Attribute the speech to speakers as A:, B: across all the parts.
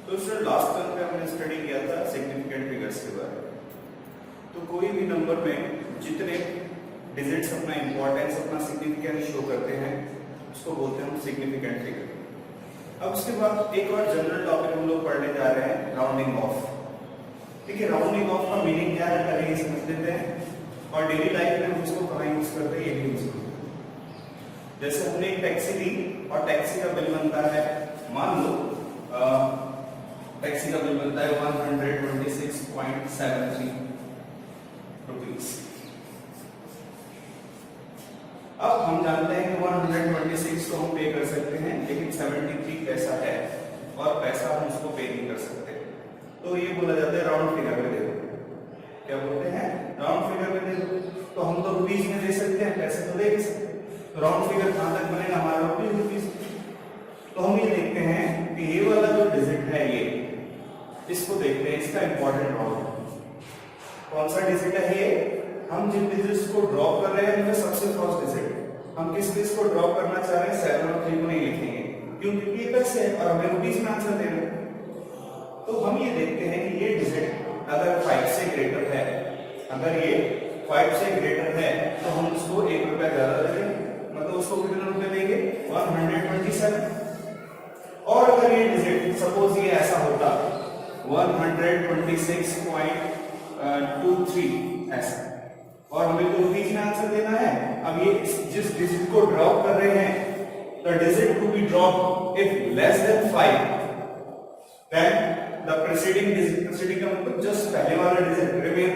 A: तो sir last term में हमने स्टडी किया था सिग्निफिकेंट फिगर्स के बारे में। तो कोई भी नंबर में जितने डिजिट्स अपना इंपॉर्टेंस अपना सिग्निफिकेंस शो करते हैं उसको बोलते हैं हम सिग्निफिकेंट फिगर। अब उसके बाद एक और जनरल टॉपिक हम लोग पढ़ने जा रहे हैं, राउंडिंग ऑफ। ठीक है, राउंडिंग ऑफ का मीनिंग क्या है पहले ये समझ लेते हैं और डेली लाइफ में हम उसको कहाँ यूज करते हैं ये भी यूज करते हैं। जैसे हमने एक टैक्सी ली और टैक्सी का बिल बनता है, मान लो टैक्सी का बिल बनता है 126.73 रुपीस। अब हम जानते हैं कि 126 तो हम पे कर सकते हैं, लेकिन 73 पैसा है और पैसा हम उसको पे नहीं कर सकते, तो ये बोला जाता है राउंड फिगर में दे दो। क्या बोलते हैं? राउंड फिगर में दे दो। तो हम तो रुपीस में दे सकते हैं, पैसे तो दे नहीं सकते, तो राउंड फिगर कहां तक बनेगा हमारा? रुपीस। तो हम ये देखते हैं कि ये वाला जो डिजिट है ये, इसको देखते हैं, इसका इंपॉर्टेंट रोल कौन सा डिजिट है ये? हम जिन डिजिट्स को ड्रॉप कर रहे हैं उनमें सबसे फर्स्ट डिजिट हम किस को ड्रॉप करना चाह रहे हैं? 7 और 3 को नहीं लिखेंगे, क्योंकि ये पैसे है और हमें रुपीस में आंसर देना है। तो हम ये देखते हैं कि ये डिजिट अगर 5 से ग्रेटर है, अगर ये 5 से ग्रेटर है तो हम उसको 1 रुपया ज्यादा देंगे, मतलब उसको कितने रुपए देंगे? 127। और अगर ये डिजिट सपोज ये ऐसा होता 126.23 ऐसा, और हमें तो रुपीस में आंसर देना है। अब ये जिस डिजिट को ड्रॉप कर रहे हैं, the digit to be drop if less than 5, then the preceding digit, preceding का मतलब जस्ट पहले वाला डिजिट रिमेन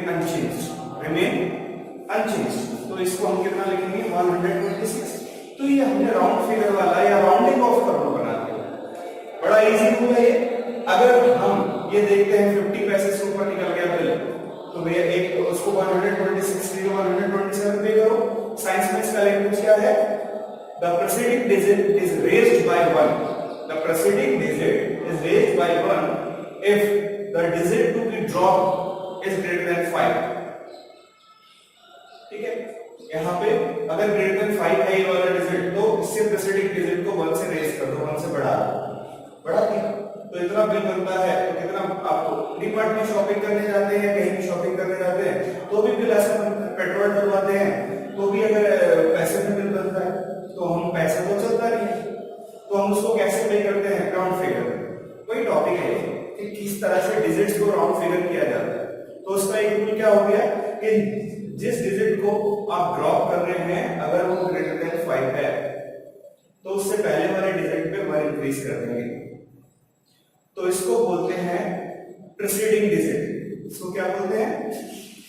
A: अनचेंज्ड। तो इसको हम कितना लिखेंगे? 126। तो ये हमने राउंड फिगर वाला या राउंडिंग ऑफ करना बना दिया, बड़ा इजी हुआ ये। अगर हम ये देखते हैं 50 पैसे से ऊपर निकल गया बिल, तो भैया एक उसको 126 से 127 पे करो। साइंस में इसका लैंग्वेज क्या है? The preceding digit is raised by 1, the preceding digit is raised by 1 if the digit to be drop is greater than 5। ठीक है, यहाँ पे अगर ग्रेटर देन 5 है ये वाला डिजिट, तो इससे प्रीसीडिंग डिजिट को 1 से रेज कर दो, 1 से बढ़ा दिया, तो इतना बिल बनता है। तो कितना आपको डीमार्ट में शॉपिंग करने जाते हैं, कहीं भी शॉपिंग करने जाते हैं तो भी बिल ऐसा बनता है, पेट्रोल डलवाते हैं तो भी अगर पैसे में बिल बनता है, तो हम पैसा तो चलता नहीं है, तो हम उसको कैसे पे करते हैं? Round figure. वही टॉपिक है कि किस तरह से डिजिट्स को राउंड फिगर किया जाता है। तो उसका एक रूल क्या हो गया कि जिस डिजिट को आप ड्रॉप कर रहे हैं अगर वो ग्रेटर देन 5 है तो उससे पहले वाले डिजिट पे 1 इंक्रीज कर देंगे, तो इसको बोलते हैं प्रीसीडिंग डिजिट। इसको क्या बोलते हैं?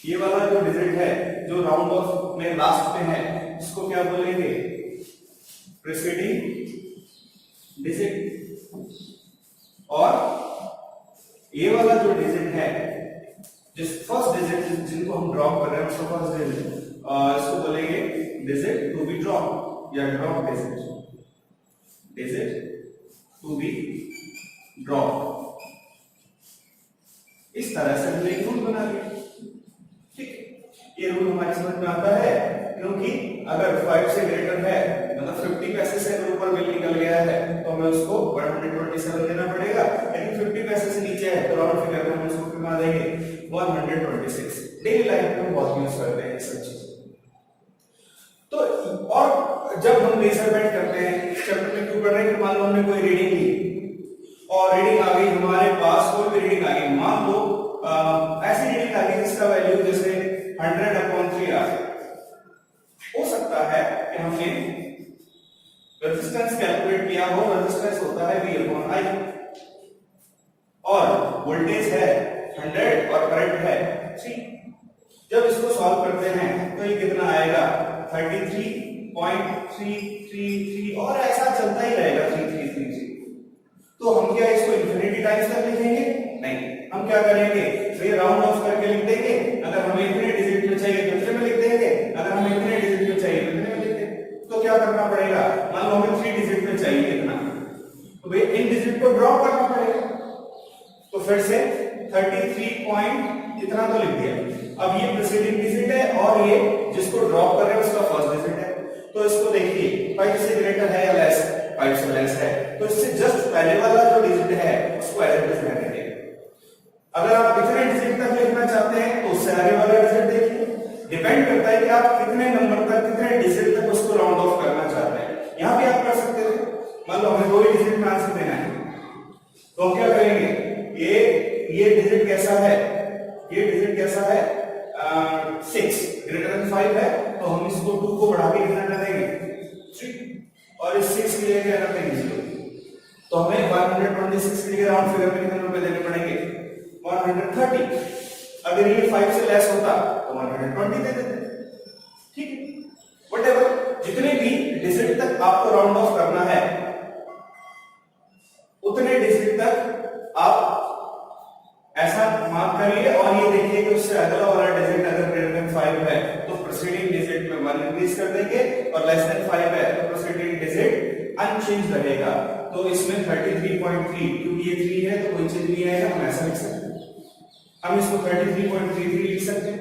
A: ये वाला जो डिजिट है जो राउंड ऑफ में लास्ट पे है, इसको क्या बोलेंगे? Preceding digit. और ये वाला जो डिजिट है, जिस फर्स्ट डिजिट जिनको हम ड्रॉप कर रहे हैं उसको फर्स्ट डिजिट, इसको बोलेंगे डिजिट टू बी ड्रॉप या drop digit to be drop. इस तरह से हमने एक रूल बना लिया। ठीक है, ये रूल हमारी समझ में आता है, क्योंकि अगर 5 से ग्रेटर है, मतलब 50 पैसे से अगर ऊपर बिल निकल गया है तो हमें उसको 127 देना पड़ेगा, लेकिन 50 पैसे से नीचे है तो राउंड फिगर में हम उसको कितना देंगे? 126। डेली लाइफ में बहुत यूज करते हैं सब चीज। तो और जब हम मेजरमेंट करते हैं, चैप्टर में क्यों पढ़ रहे हैं? मान लो हमने कोई रीडिंग ली और रीडिंग आ गई हमारे पास, कोई भी रीडिंग आ गई, मान लो ऐसी रीडिंग आ गई जिसका वैल्यू जैसे 100/3 आ जाए। हो सकता है कि हमने रेजिस्टेंस कैलकुलेट किया हो, रेजिस्टेंस होता है V/I और वोल्टेज है 100 और करंट है 3। जब इसको सॉल्व करते हैं तो ये कितना आएगा? 33.333 और ऐसा चलता ही रहेगा 3333। तो हम क्या इसको इंफिनिटी टाइम्स तक लिखेंगे? नहीं, हम क्या करेंगे? तो ये राउंड ऑफ करके लिख देंगे। अगर हमें इतने डिजिट में चाहिए तो इतने में लिख देंगे, अगर हमें इतने डिजिट में चाहिए तो इतने में लिख देंगे। तो क्या करना पड़ेगा? मान लो हमें 3 डिजिट में चाहिए इतना, तो भाई इन डिजिट को ड्रॉप करना पड़ेगा। तो फिर से 33 पॉइंट इतना तो लिख दिया। अब ये प्रीसीडिंग डिजिट है और ये जिसको ड्रॉप कर रहे हैं उसका फर्स्ट डिजिट है, तो इसको देखिए 5 से ग्रेटर है या लेस? 5 से लेस है, तो इससे जस्ट पहले वाला जो डिजिट है उसको एज इट इज रहने देंगे। अगर आप कितने डिजिट तक लिखना चाहते हैं तो उससे आगे वाला डिजिट देखिए। डिपेंड करता है कि आप कितने नंबर तक, कितने डिजिट तक उसको राउंड ऑफ करना चाहते हैं। यहां भी आप कर सकते थे, मान लो हमें 2 ही डिजिट में आंसर देना है, तो हम क्या करेंगे, ये डिजिट कैसा है, ये डिजिट कैसा है, 6 ग्रेटर देन 5 है, तो हम इसको 2 को बढ़ा के कितना कर देंगे 3, और इस 6 के लिए क्या कर देंगे 0। तो हमें 126 के लिए राउंड फिगर में कितने रुपए देने पड़ेंगे 130। अगर ये 5 से लेस होता तो 120 दे देते, ठीक है। व्हाटएवर, जितने भी डिजिट तक आपको राउंड ऑफ करना है उतने डिजिट तक आप ऐसा मार्क करिए, और ये देखिए कि उससे अगला वाला डिजिट अगर ग्रेटर देन 5 है तो प्रीसीडिंग डिजिट में 1 इंक्रीज कर देंगे, और लेस देन 5 है तो प्रीसीडिंग डिजिट अनचेंज रहेगा। तो इसमें 33.3, क्योंकि ये 3 है तो कोई चेंज नहीं आएगा, हम ऐसा लिख सकते हैं, हम इसको 33.33 लिख सकते हैं।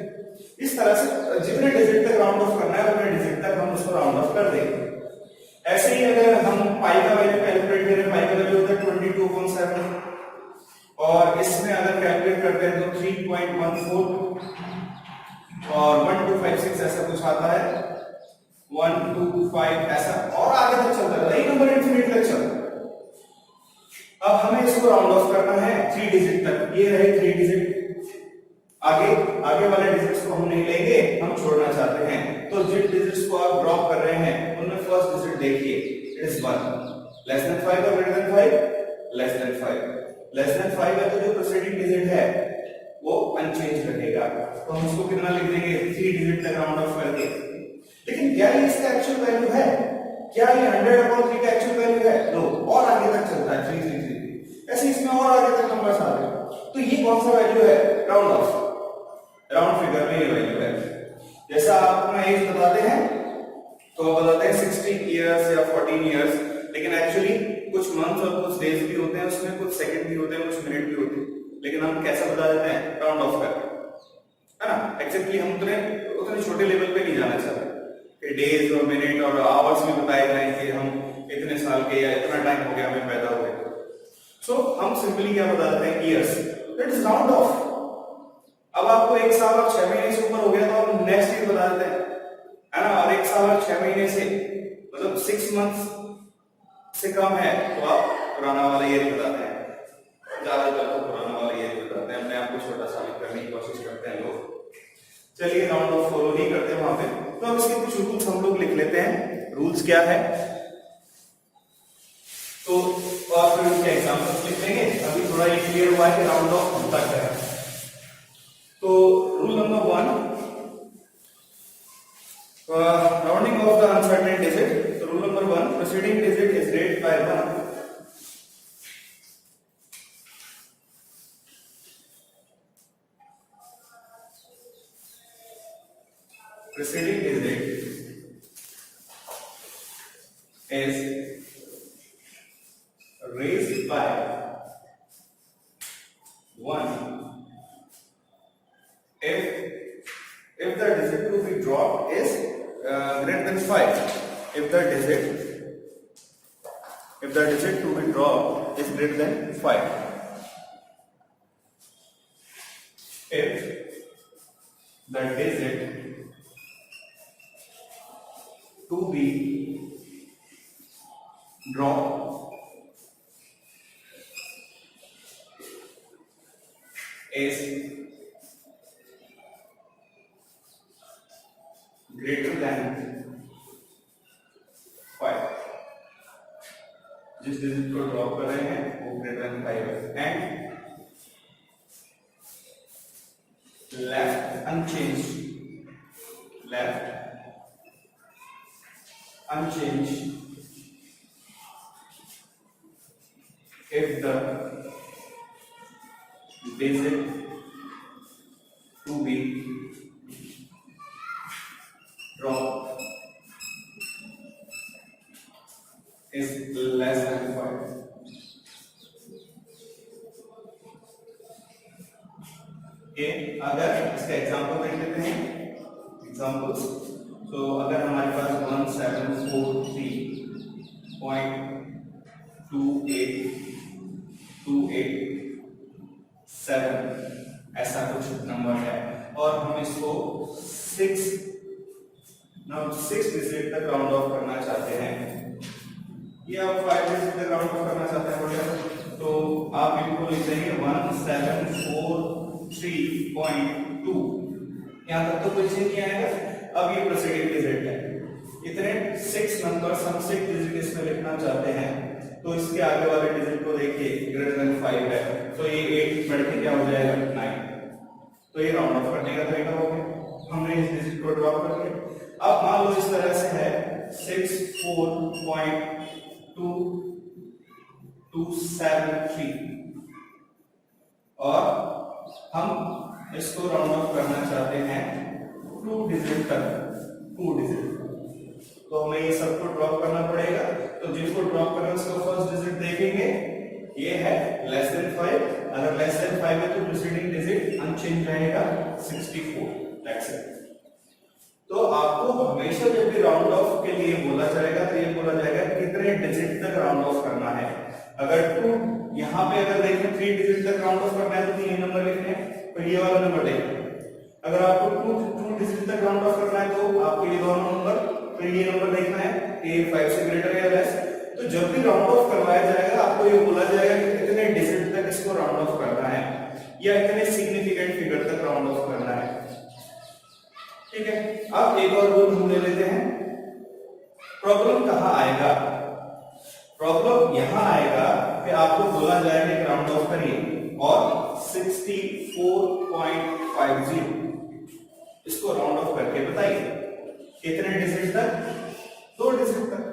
A: इस तरह से जितने डिजिट तक राउंड ऑफ करना है उतने डिजिट तक हम उसको राउंड ऑफ कर देंगे। ऐसे ही अगर हम पाई का वैल्यू कैलकुलेट करें, पाई का वैल्यू होता है 22.7, और इसमें अगर कैलकुलेट करते हैं तो 3.14 और 1256 ऐसा कुछ आता है, 125 ऐसा, और आगे तक चलता है, यही नंबर इंफिनिट तक चलता है। अब हमें इसको राउंड ऑफ करना है 3 डिजिट तक, ये रहे 3 डिजिट, आगे वाले डिजिट्स को हम नहीं लेंगे, हम छोड़ना चाहते हैं। तो जिन डिजिट्स को आप ड्रॉप कर रहे हैं उनमें फर्स्ट डिजिट देखिए, इट इज 1, लेस देन 5 और greater than 5, less than 5, less than 5 है तो जो प्रीसीडिंग डिजिट है वो अनचेंज रहेगा, तो हम इसको कितना लिख देंगे 3 डिजिट तक राउंड ऑफ करके। लेकिन क्या ये इसका एक्चुअल वैल्यू है, क्या ये 100/3 का एक्चुअल वैल्यू है? नो, और आगे तक चलता है 333, ऐसे इसमें और आगे तक नंबर्स आ रहे हैं। तो ये कौन सा वैल्यू है, राउंड ऑफ, राउंड फिगर में ये वैल्यू है। जैसा आप अपना एज बताते हैं तो आप बताते हैं 16 इयर्स या 14 इयर्स, लेकिन एक्चुअली कुछ मंथ और कुछ डेज भी होते हैं, उसमें कुछ सेकंड भी होते हैं, कुछ मिनट भी होते हैं, लेकिन हम कैसा बता देते हैं, राउंड ऑफ करके, है ना। एक्जेक्टली हम उतने छोटे लेवल पे नहीं जाना चाहते कि डेज और मिनट और आवर्स में बताए जाए कि हम इतने साल के या इतना टाइम हो गया हमें पैदा हुए। सो हम सिंपली क्या बता देते हैं, years, that is round of. अब आपको 1 साल और 6 महीने से ऊपर हो गया तो आप नेक्स्ट ईयर बता देते हैं, है ना। और 1 साल और 6 महीने से मतलब 6 मंथ्स से कम है तो आप पुराना वाला ईयर बताते हैं, ज्यादातर तो पुराना वाला ईयर बताते हैं, अपने आप को छोटा साबित करने की कोशिश करते हैं लोग। चलिए राउंड ऑफ फॉलो नहीं करते वहां पे, तो अब इसके कुछ रूल्स हम लोग लिख लेते हैं। रूल्स क्या है तो और फिर उसके एग्जांपल्स लिख लेंगे। अभी थोड़ा ये क्लियर हुआ है कि राउंड ऑफ होता क्या है। तो rule number 1, rounding off the uncertain digit. Rule number 1, preceding digit is rated by 1 preceding digit is raised by 1 if the digit to be dropped is greater than 5. If the digit to be dropped is greater than 5. If the digit to be dropped is greater than 5, जिस digit को drop कर रहे हैं वो greater than 5 है, and left unchanged if the digit to be dropped is less than 5. अगर इसका example देख लेते हैं, एग्जांपल्स। तो अगर हमारे पास 1743.9 2827 ऐसा कुछ नंबर है और हम इसको 6 डिजिट तक राउंड ऑफ करना चाहते हैं। ये आप 5 डिजिट तक राउंड ऑफ करना चाहते हैं बोलिए तो आप इनको लिख देंगे 1743.2। यहां तक तो कोई चेंज नहीं आएगा। अब ये प्रीसीडिंग डिजिट है, इतने 6 नंबर हम 6 डिजिट इसमें लिखना चाहते हैं तो इसके आगे वाले डिजिट को देखिए ग्रेटर देन 5 है तो ये 8 बढ़ के क्या हो जाएगा 9। तो ये राउंड ऑफ करने का तरीका हो गया, हमने इस डिजिट को ड्रॉप कर लिया। अब मान लो इस तरह से है 64.2273 और हम इसको राउंड ऑफ करना चाहते हैं 2 डिजिट तक, 2 डिजिट। तो हमें ये सबको ड्रॉप करना पड़ेगा। तो जिसको ड्रॉप करना उसको फर्स्ट डिजिट देखेंगे, ये है लेस देन 5। अगर लेस देन 5 है तो प्रीसीडिंग डिजिट अनचेंज रहेगा 64। That's it. तो आपको हमेशा जब भी राउंड ऑफ के लिए बोला जाएगा तो ये बोला जाएगा कितने डिजिट तक राउंड ऑफ करना है। अगर 2 यहां पे अगर देखें 3 डिजिट तक राउंड ऑफ करना है तो 3 नंबर लिखने हैं तो ये वाला नंबर देखें। अगर आपको 2 डिजिट तक राउंड ऑफ करना है तो आपको ये दोनों नंबर फिर ये नंबर देखना है कि 5 से ग्रेटर या लेस। तो जब भी राउंड ऑफ करवाया जाएगा आपको ये बोला जाएगा कि कितने डिजिट तक इसको राउंड ऑफ करना है या इतने सिग्निफिकेंट फिगर तक राउंड ऑफ करना है। ठीक है, अब एक और रूल हम ले लेते हैं। प्रॉब्लम कहां आएगा? प्रॉब्लम यहां आएगा कि आपको बोला जाएगा कि राउंड ऑफ करिए और 64.50 इसको राउंड ऑफ करके बताइए कितने डिजिट तक? 2 डिजिट तक।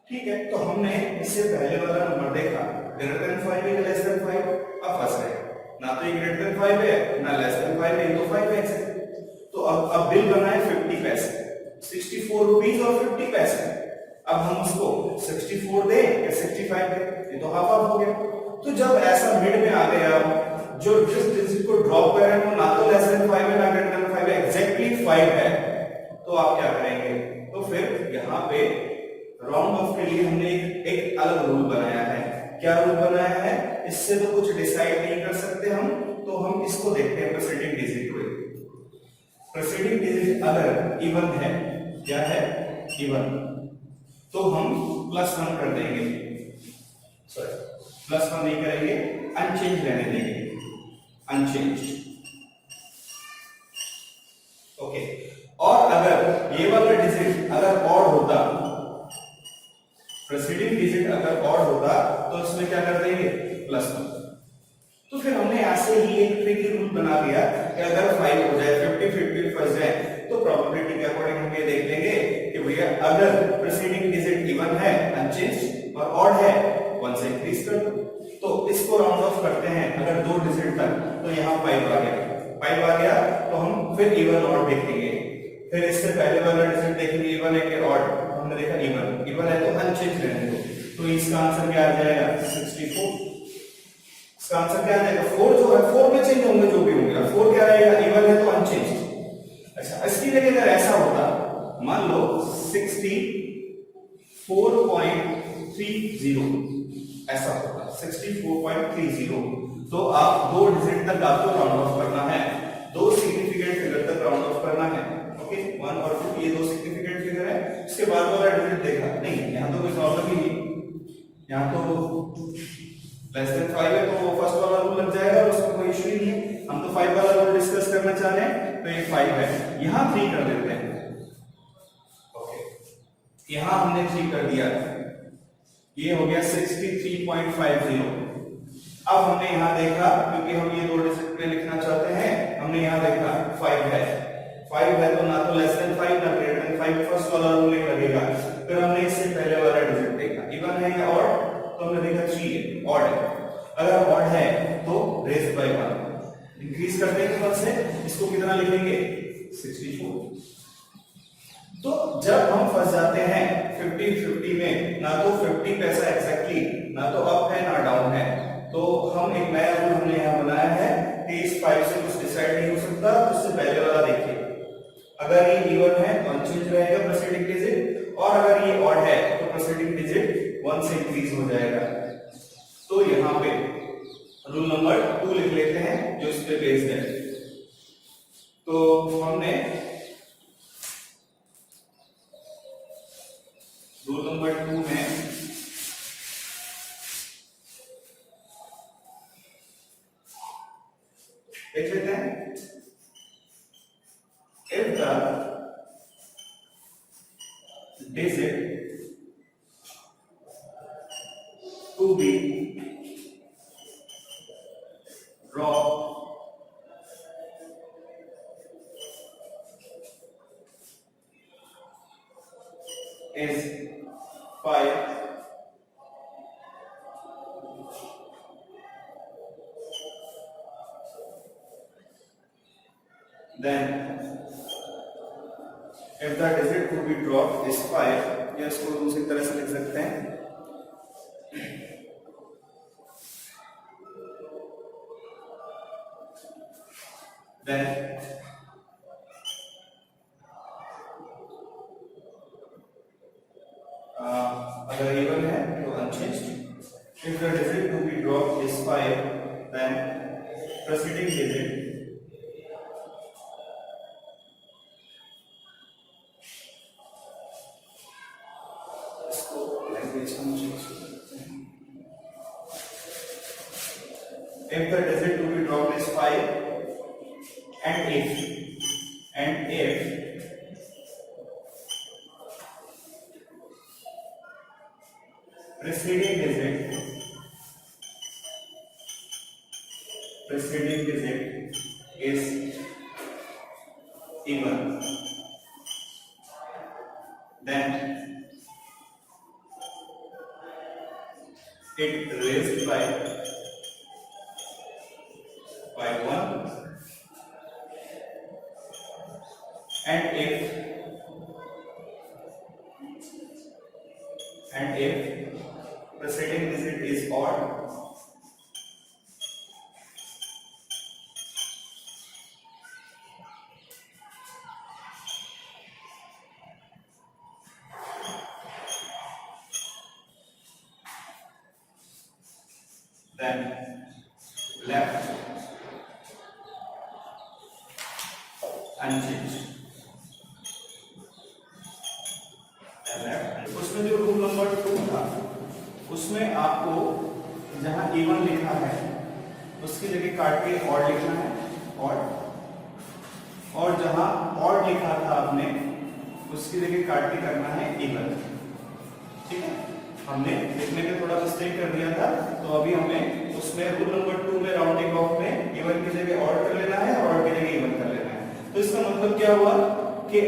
A: ठीक है, तो हमने इससे पहले वाला नंबर देखा ग्रेटर देन 5 है या लेस देन 5। अब फंस गए, ना तो ये ग्रेटर देन 5 है ना लेस देन 5 है, तो 5 है। तो अब बिल बना है 50 पैसे, 64 रुपीस और 50 पैसे। अब हम उसको 64 दे या 65 दे, ये तो हाफ हाफ हो गया। तो जब ऐसा मिड में आ गया, जो जिस डिजिट को ड्रॉप कर रहे हैं वो ना तो लेस देन 5 है ना ग्रेटर देन 5 है, एग्जैक्टली 5 है, तो आप क्या करेंगे? तो फिर यहाँ पे राउंड ऑफ के लिए हमने एक अलग रूल बनाया है। क्या रूल बनाया है? इससे तो कुछ डिसाइड नहीं कर सकते हम, तो हम इसको देखते हैं प्रीसीडिंग डिजिट को। प्रीसीडिंग डिजिट अगर इवन है, क्या है? इवन, तो हम +1 कर देंगे, सॉरी +1 नहीं करेंगे, अनचेंज रहने देंगे, अनचेंज। ओके, और अगर ये वाला डिजिट अगर ऑड होता, प्रीसीडिंग डिजिट अगर ऑड होता तो इसमें क्या कर देंगे? +1। तो फिर हमने ऐसे ही एक ट्रिकी रूल बना दिया कि अगर 5 हो जाए, 50-50 फंस जाए, तो प्रोबेबिलिटी के अकॉर्डिंग हम ये देख लेंगे कि भैया अगर प्रीसीडिंग डिजिट इवन है अनचेंज और ऑड है 1 से इंक्रीज कर दो। तो इसको राउंड ऑफ करते हैं अगर 2 डिजिट तक, तो यहाँ 5 आ गया, 5 आ गया तो हम फिर इवन ऑड देखेंगे। फिर इससे पहले वाला डिजिट देखेंगे इवन है कि ऑड, हमने देखा इवन है तो अनचेंज रहने दो। तो इसका आंसर क्या आ जाएगा? 64। इसका आंसर क्या आ जाएगा? 4 जो है 4 में चेंज होंगे जो भी होंगे, 4 क्या रहेगा? इवन है तो अनचेंज। अच्छा, इसकी जगह अगर ऐसा होता, मान लो 64.30 ऐसा होता, 64.30, तो आप 2 डिजिट तक आपको राउंड ऑफ करना है, 2 सिग्निफिकेंट फिगर तक राउंड ऑफ करना है। ओके, 1 और 2 ये 2 सिग्निफिकेंट फिगर है। इसके बाद वाला डिजिट देखा नहीं, यहाँ तो कोई प्रॉब्लम ही नहीं, यहाँ तो लेस देन 5 है तो फर्स्ट वाला रूल लग जाएगा और उसमें कोई इशू ही नहीं है। हम तो 5 वाला रूल डिस्कस करना चाह रहे हैं, तो ये 5 है, यहाँ 3 कर देते हैं। ओके, यहाँ हमने 3 कर दिया, ये हो गया 63.50। अब हमने यहाँ देखा, क्योंकि हम ये 2 डिजिट पे लिखना चाहते हैं, हमने यहाँ देखा 5 है तो ना तो लेस देन 5 ना ग्रेटर देन 5, फर्स्ट वाला रूल नहीं लगेगा। फिर हमने इससे पहले वाला डिजिट देखा इवन है या ऑड, तो हमने देखा 3 है, ऑड है। अगर ऑड है तो रेज बाय 1 इंक्रीज करते हैं 1 से, इसको कितना लिखेंगे? 64। तो जब हम फंस जाते हैं 50-50 में, ना तो 50 पैसा एग्जैक्टली ना तो अप है ना डाउन है, तो हम एक नया रूल हमने यहाँ बनाया है कि इस 5 से कुछ डिसाइड नहीं हो सकता। तो इससे पहले वाला देखिए, अगर ये इवन है तो अनचेंज रहेगा प्रीसीडिंग डिजिट, और अगर ये ऑड है तो प्रीसीडिंग डिजिट 1 से इंक्रीज हो जाएगा। तो यहाँ पे रूल नंबर 2 लिख लेते हैं जो इस पे बेस्ड है। तो हमने रूल नंबर 2 में देख लेते हैं, if the digit to be dropped is 5, then if the digit to be dropped is 5, या इसको दूसरी तरह से लिख सकते हैं, then अगर इवन है तो unchanged. If the digit to be dropped is 5, then preceding digit if the digit to be dropped is 5 and if preceding digit is even, then it raised by 1, and if preceding digit is odd, then left unchanged. उसमें जो rule number 2 था उसमें आपको जहां even लिखा है उसकी जगह काट के ऑड लिखना है, और जहां ऑड लिखा था आपने उसकी जगह काट के करना है इवन। ठीक है, हमने लिखने में थोड़ा मिस्टेक कर दिया था, तो अभी हमें उसमें रूल नंबर 2 में राउंडिंग ऑफ में इवन की जगह ऑड कर लेना है और ऑड की जगह इवन कर लेना है। तो इसका मतलब क्या हुआ कि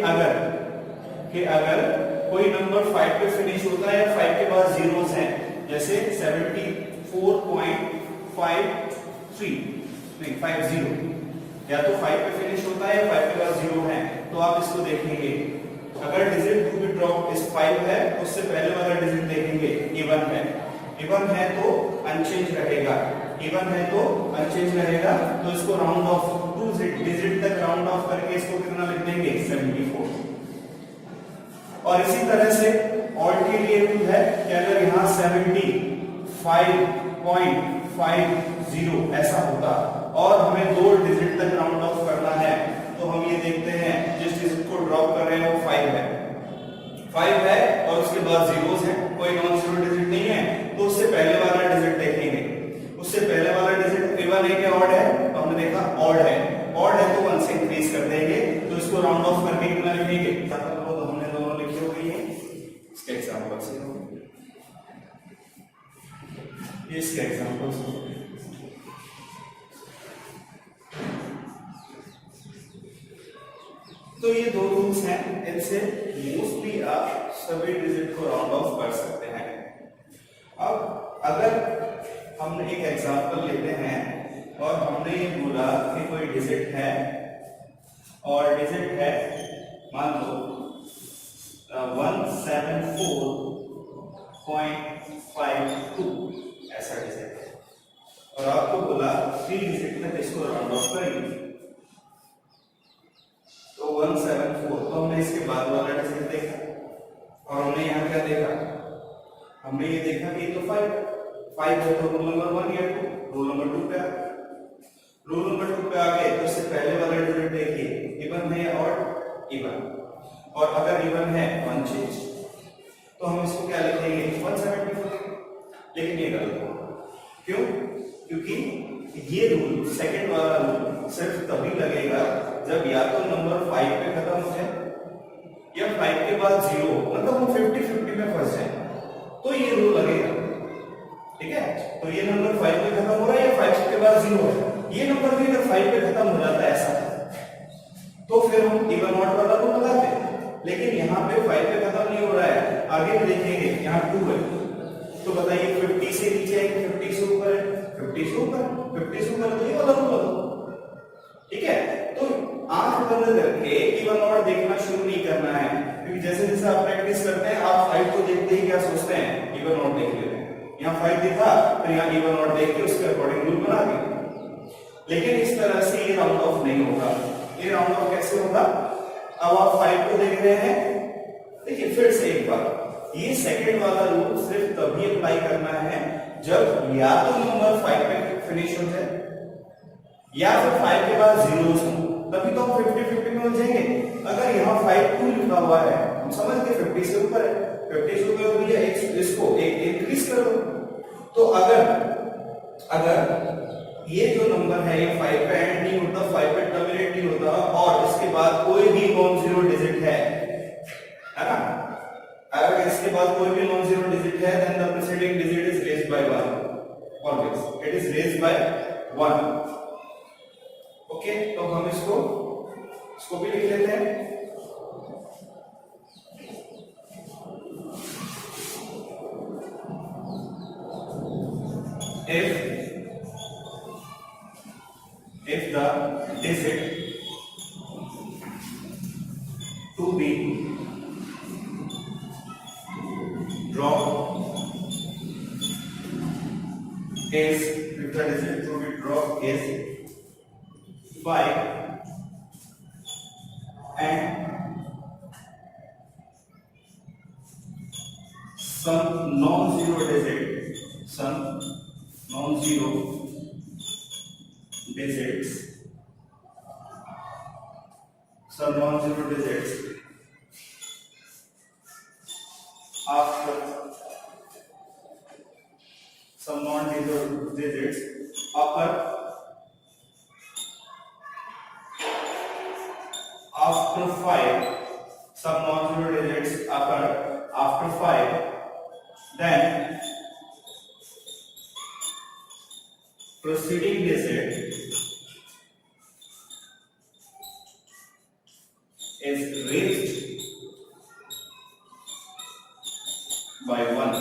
A: अगर कोई नंबर 5 पे फिनिश होता है या 5 के बाद जीरोस हैं, जैसे 50, या तो 5 पे फिनिश होता है या 5 के बाद जीरो है, तो आप इसको देखेंगे। अगर डिजिट टू बी ड्रॉप इस 5 है, उससे पहले वाला डिजिट देखेंगे इवन है तो अनचेंज रहेगा, तो इसको राउंड ऑफ 2 डिजिट तक राउंड ऑफ करके इसको कितना लिख देंगे 74। और इसी तरह से ऑड के लिए रूल है कि अगर यहाँ 75.50 ऐसा होता और हमें 2 डिजिट तक राउंड ऑफ करना है, तो हम ये देखते हैं जिस डिजिट को ड्रॉप कर रहे हैं वो 5 है और उसके बाद जीरोस हैं, कोई नॉन जीरो डिजिट नहीं है, तो उससे पहले वाला डिजिट देखेंगे। उससे पहले वाला डिजिट इवन है कि ऑड है, तो हमने देखा ऑड है तो 1 से इंक्रीज कर देंगे, तो इसको राउंड ऑफ करके कितना लिखेंगे, तो हमने दोनों लिखी हो गई है। इसका एग्जांपल से ये इसका एग्जांपल से तो ये 2 रूल्स हैं, इनसे मोस्टली आप सभी डिजिट को राउंड ऑफ कर सकते हैं। अब अगर हमने एक एग्जांपल लेते हैं और हमने ये बोला कि कोई डिजिट है और डिजिट है मान लो 174.52 ऐसा डिजिट है, और आपको बोला 3 डिजिट तक इसको राउंड ऑफ करिए, तो 174, तो हमने इसके बाद वाला डिजिट देखा और हमने यहाँ क्या देखा हमने ये देखा कि ये तो 5 है तो रूल नंबर 1 या 2, रूल नंबर 2 पे आ गए। रूल नंबर 2 पे आ गए तो इससे पहले वाला डिजिट देखिए इवन है और इवन, और अगर इवन है 1 चेंज तो हम इसको क्या लिखेंगे 174, लेकिन ये गलत होगा। क्यों? क्योंकि ये रूल सेकंड वाला रूल सिर्फ तभी लगेगा जब या तो नंबर 5 पे खत्म हो जाए या 5 के बाद 0, मतलब हम 50-50 में फंस जाए तो ये रूल लगेगा। ठीक है, तो ये नंबर 5 पे खत्म हो रहा है या 5 के बाद 0 है, ये नंबर भी अगर 5 पे खत्म हो जाता है ऐसा तो फिर हम इवन ऑड वाला रूल लगाते हैं। लेकिन यहाँ पे 5 पे खत्म नहीं हो रहा है, आगे भी देखेंगे यहाँ 2 है, तो बताइए 50 से नीचे है कि 50 से ऊपर है? 50 से ऊपर, 50 से ऊपर तो ये वाला रूल लगा। ठीक है, तो आंख बंद करके इवन ऑड देखना शुरू नहीं करना है, क्योंकि जैसे जैसे आप प्रैक्टिस करते हैं आप 5 को देखते ही क्या सोचते हैं, इवन ऑड देख लेते हैं। यहाँ 5 दिखा तो यहाँ इवन ऑड देख के उसके अकॉर्डिंग रूल बना दिया। लेकिन इस तरह से ये राउंड ऑफ नहीं होगा। ये राउंड ऑफ कैसे होगा? अब आप 5 को देख रहे हैं, देखिए फिर से एक बार, ये सेकंड वाला रूल सिर्फ तभी अप्लाई करना है जब या तो नंबर 5 पे फिनिश हो जाए या फिर 5 के बाद 0 हो, तभी तो हम 50-50 में हो जाएंगे। अगर यहाँ 5-2 लिखा हुआ है, हम समझ गए 50 से ऊपर है, 50 से ऊपर भी है, इसको एक इंक्रीज कर दो। तो अगर ये जो नंबर है ये 5 पे एंड नहीं होता, 5 पे टर्मिनेट नहीं होता और इसके बाद कोई भी नॉन जीरो डिजिट है ना, अगर इसके बाद कोई भी नॉन जीरो डिजिट है then the preceding digit is raised by 1, always it is raised by 1। Okay, तो हम इसको भी लिख लेते हैं। if the digit to be dropped is, if the digit to be dropped is 5 and some non-zero digits after some non-zero digits occur after 5, some non-zero digits occur after 5, then preceding digit is raised by 1।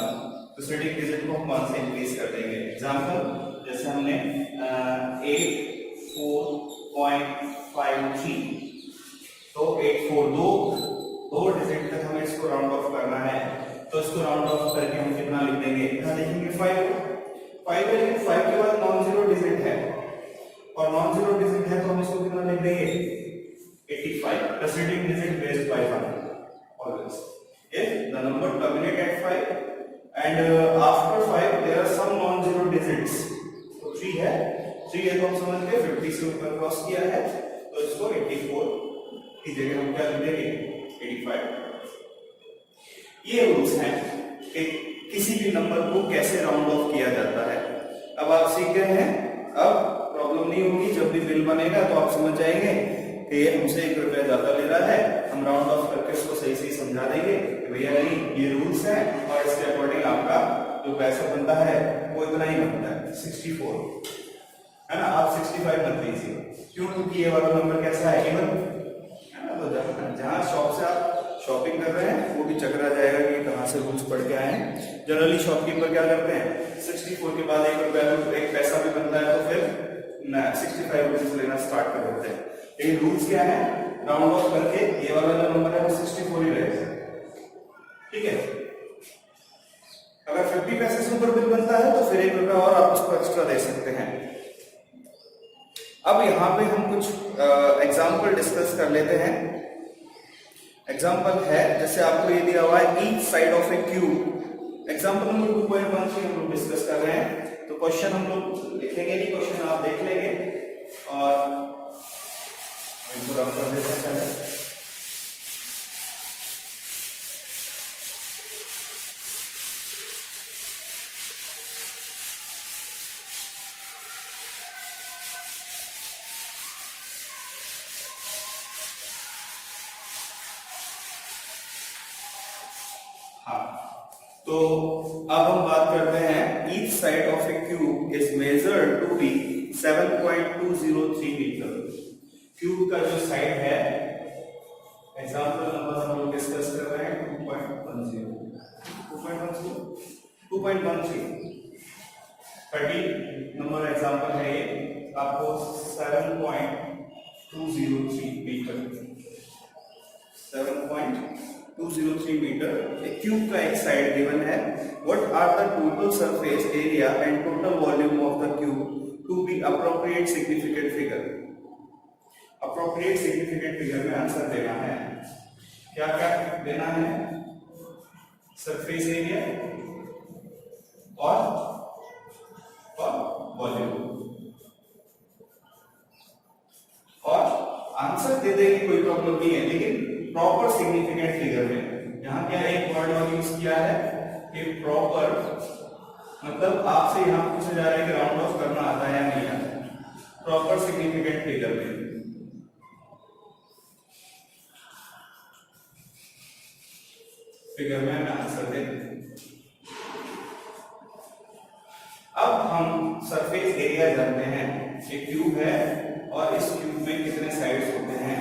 A: preceding digit को हम 1 से increase कर देंगे। Example जैसे हमने 84.53, तो 84 दो digit तक हमें इसको राउंड ऑफ करना है, तो इसको राउंड ऑफ करके हम कितना लिख देंगे? यहाँ देखेंगे 5 है, लेकिन 5 के बाद नॉन जीरो डिजिट है और नॉन जीरो डिजिट है तो हम इसको कितना लिख देंगे? 85। preceding digit raised by 1 always if the number terminate at 5 and after 5 there are some non-zero digits। तो 3 है तो हम समझ गए 50 से ऊपर क्रॉस किया है तो इसको 84 की जगह हम क्या लिख देंगे? 85। ये रूल्स हैं कि किसी भी नंबर को कैसे राउंड ऑफ किया जाता है। अब आप सीख गए हैं, अब प्रॉब्लम नहीं होगी। जब भी बिल बनेगा तो आप समझ जाएंगे कि ये हमसे 1 रुपया ज्यादा ले रहा है, हम राउंड ऑफ करके उसको सही सही समझा देंगे कि भैया नहीं ये रूल्स हैं और इसके अकॉर्डिंग आपका जो पैसा बनता है वो इतना ही बनता है 64, है ना। आप 65 मत लीजिए, क्यों? क्योंकि ये वाला नंबर कैसा है? इवन है ना। तो जहाँ शॉप से आप शॉपिंग कर रहे हैं वो भी चकरा जाएगा कि कहाँ से रूल्स पढ़ के आए हैं। जनरली शॉपकीपर क्या करते हैं, 64 के बाद 1 रुपया 1 पैसा भी बनता है तो फिर 65 रुपीज लेना स्टार्ट कर देते हैं। लेकिन रूल्स क्या है? राउंड ऑफ करके ये वाला जो नंबर है वो 64 ही रहेगा। ठीक है, अगर 50 पैसे से ऊपर बिल बनता है तो फिर 1 रुपया और आप उसको एक्स्ट्रा दे सकते हैं। अब यहाँ पे हम कुछ एग्जाम्पल डिस्कस कर लेते हैं। एग्जाम्पल है, जैसे आपको ये दिया हुआ है each side of a cube example number 2.13 हम लोग डिस्कस कर रहे हैं। तो क्वेश्चन हम लोग लिखेंगे नहीं, क्वेश्चन आप देख लेंगे और इनको रन कर देते हैं पहले। तो अब हम बात करते हैं each side of a cube is measured to be 7.203 metre. Cube का जो साइड है, एग्जांपल नंबर हम लोग डिस्कस कर रहे हैं 2.13 30 नंबर एग्जांपल है ये, आपको 7.203 मीटर 7.203 मीटर एक क्यूब का एक साइड गिवन है। What are the total surface area and total volume of the cube to be appropriate significant figure. Appropriate significant figure में आंसर देना है। क्या क्या देना है? सरफेस एरिया और वॉल्यूम, और आंसर दे देंगे, कोई प्रॉब्लम नहीं है, लेकिन प्रॉपर सिग्निफिकेंट फिगर में। यहां क्या एक वर्ड और यूज किया है कि प्रॉपर, मतलब आपसे यहां पूछा जा रहा है कि राउंड ऑफ करना आता है या नहीं आता। प्रॉपर सिग्निफिकेंट फिगर में हमें आंसर दे। अब हम सरफेस एरिया जानते हैं। एक क्यूब है और इस क्यूब में कितने साइड्स होते हैं?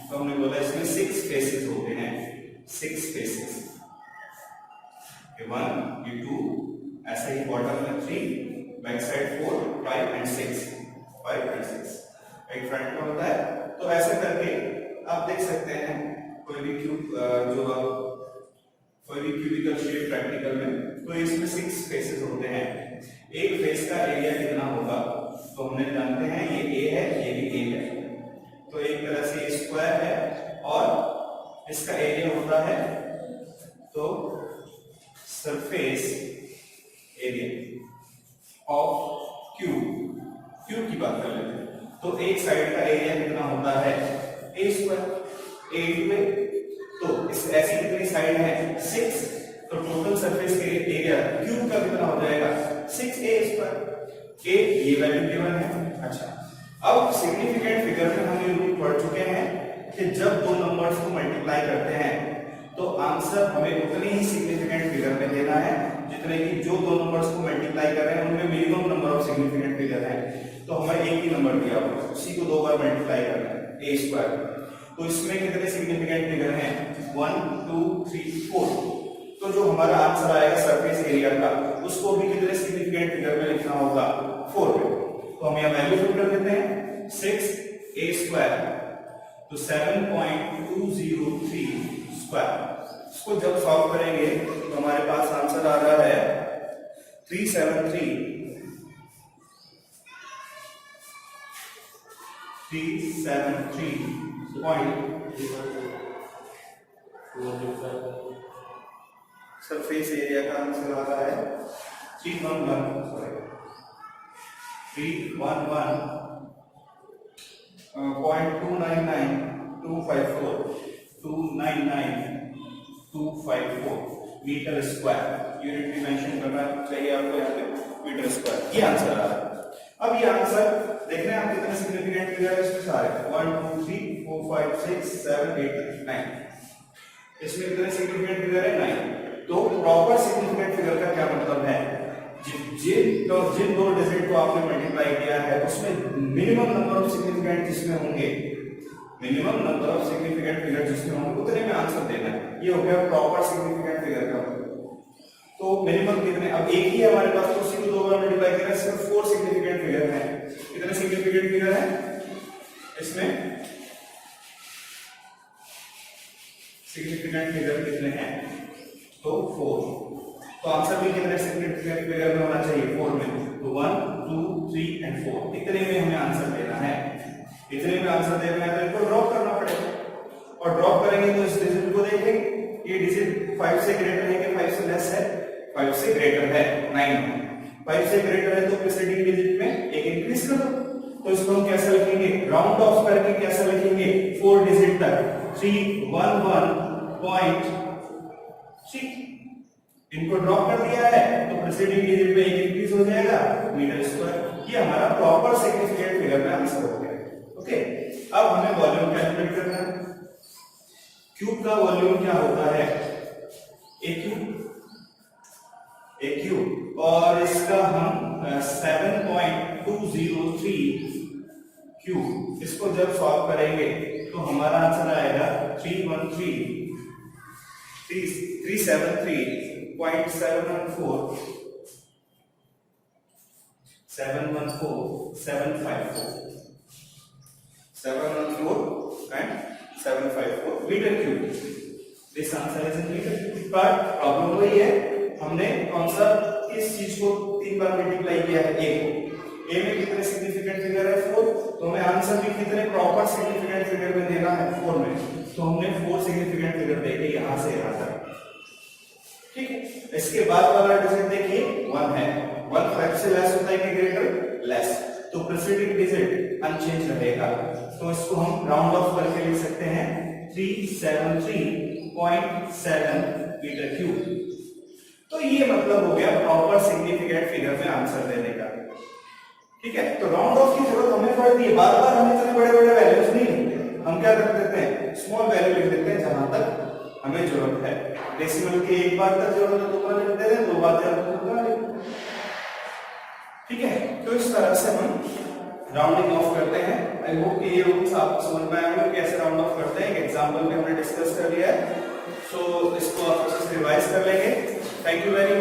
A: तो हमने बोला इसमें 6 फेसेस होते हैं। 6 फेसेस, ये 1, ये 2, ऐसे ही बॉटम में 3, बैक साइड 4, 5 एंड 6, 5 एंड 6, एक फ्रंट में होता है। तो ऐसे करके आप देख सकते हैं कोई भी क्यूब जो कोई भी क्यूबिकल शेप प्रैक्टिकल में, तो इसमें 6 फेसेस होते हैं। एक फेस का एरिया कितना होगा? तो हमने जानते हैं ये ए है, ये भी ए है, तो एक तरह से ए स्क्वायर है और इसका एरिया होता है, तो सरफेस एरिया ऑफ क्यूब की बात कर लेते हैं। तो एक साइड का एरिया कितना होता है? ए स्क्वायर, ए तो इस ऐसी कितनी साइड है? 6, तो टोटल सरफेस एरिया क्यूब का कितना हो जाएगा? 6a square. ये वैल्यू गिवन है। अच्छा, अब सिग्निफिकेंट फिगर में हम ये रूल पढ़ चुके हैं कि जब दो नंबर्स को मल्टीप्लाई करते हैं तो आंसर हमें उतनी ही सिग्निफिकेंट फिगर में देना है जितने की जो दो नंबर्स को मल्टीप्लाई कर रहे हैं उनमें minimum number of significant figure है। तो हमें एक ही नंबर दिया हुआ है, उसी को 2 बार मल्टीप्लाई करना है, a स्क्वायर। तो इसमें कितने सिग्निफिकेंट फिगर हैं? 1, 2, 3, 4। तो जो हमारा आंसर आएगा सरफेस एरिया का, उसको भी कितने सिग्निफिकेंट फिगर में लिखना होगा? 4 में। तो हम यहां वैल्यू पुट कर देते हैं 6a स्क्वायर, तो 7.203 स्क्वायर। इसको जब सॉल्व करेंगे तो हमारे पास आंसर आ रहा है 373 सरफेस एरिया का आंसर आ रहा है 311.299.254 मीटर स्क्वायर। यूनिट भी मेंशन करना चाहिए आपको यहाँ पे, मीटर स्क्वायर। ये आंसर आ रहा है। अब ये आंसर देख रहे हैं आप कितने सिग्निफिकेंट फिगर है इसमें सारे? 1, 2, 3, 4, 5, 6, 7, 8, 9। इसमें कितने सिग्निफिकेंट फिगर है? 9। तो प्रॉपर सिग्निफिकेंट फिगर का क्या मतलब है? जिन दो डिजिट को आपने मल्टीप्लाई किया है उसमें मिनिमम नंबर ऑफ सिग्निफिकेंट जिसमें होंगे, minimum number of significant figure जिसमें होंगे उतने में आंसर देना है। ये हो गया प्रॉपर सिग्निफिकेंट फिगर का। तो मिनिमम कितने? अब एक ही है हमारे पास, तो उसी को 2 बार मल्टीप्लाई करें, सिर्फ 4 सिग्निफिकेंट फिगर है। कितने सिग्निफिकेंट फिगर है इसमें? सिग्निफिकेंट फिगर कितने हैं? तो 4। तो आंसर भी कितने सिग्निफिकेंट फिगर में होना चाहिए? 4 में। तो 1, 2, 3 एंड 4, इतने में हमें आंसर देना है। इतने में आंसर देना है तो इनको ड्रॉप करना पड़ेगा, और ड्रॉप करेंगे तो इस डिजिट को देखेंगे, ये डिजिट 5 से ग्रेटर है कि 5 से लेस है? 5 से ग्रेटर है 9, 5 से ग्रेटर है तो प्रीसीडिंग डिजिट में एक इंक्रीज कर दो। तो इसको हम कैसे लिखेंगे, राउंड ऑफ करके कैसे लिखेंगे, 4 डिजिट तक 311.3। इनको ड्रॉप कर दिया है तो प्रीसीडिंग डिजिट में एक इंक्रीज हो जाएगा मीटर स्क्वायर। ये हमारा प्रॉपर सिग्निफिकेंट फिगर में आंसर हो गया। ओके, अब हमें वॉल्यूम कैलकुलेट करना है। क्यूब का वॉल्यूम क्या होता है, ए क्यूब, और इसका हम 7.203 क्यूब, इसको जब सॉल्व करेंगे तो हमारा आंसर आएगा 714 metre cube. This answer is in metre cube. पर प्रॉब्लम वही है, हमने कौन सा किस चीज को 3 बार मल्टीप्लाई किया है, ए को। ए में कितने सिग्निफिकेंट फिगर है 4, तो हमें आंसर भी कितने प्रॉपर सिग्निफिकेंट फिगर में देना है 4 में, तो हमने 4 सिग्निफिकेंट फिगर देके यहां से यहां तक। ठीक है, इसके बाद वाला डिजिट देखिए 1 है, 1 5 से लेस होता है कि ग्रेटर, लेस, तो प्रीसीडिंग डिजिट अनचेंज रहेगा। तो इसको हम राउंड ऑफ करके लिख सकते हैं 373.7 मीटर क्यूब। तो ये मतलब हो गया प्रॉपर सिग्निफिकेंट फिगर में आंसर देने का। ठीक है, तो राउंड ऑफ की जरूरत हमें पड़ती है, बार बार हम इतने बड़े बड़े वैल्यूज नहीं लिखते, हम क्या कर देते हैं, स्मॉल वैल्यू लिख देते हैं जहां तक हमें जरूरत है। डेसिमल की एक बार तक जरूरत है तो लिख देते हैं, 2 बार जरूरत है तो लिख देते हैं। ठीक है, तो इस तरह से हम राउंडिंग ऑफ करते हैं। आई होप कि ये रूल्स आपको समझ में आए होंगे कैसे राउंड ऑफ करते हैं। एक एग्जांपल में हमने डिस्कस कर लिया है, सो इसको आप अच्छे से रिवाइज कर लेंगे। Thank you very much.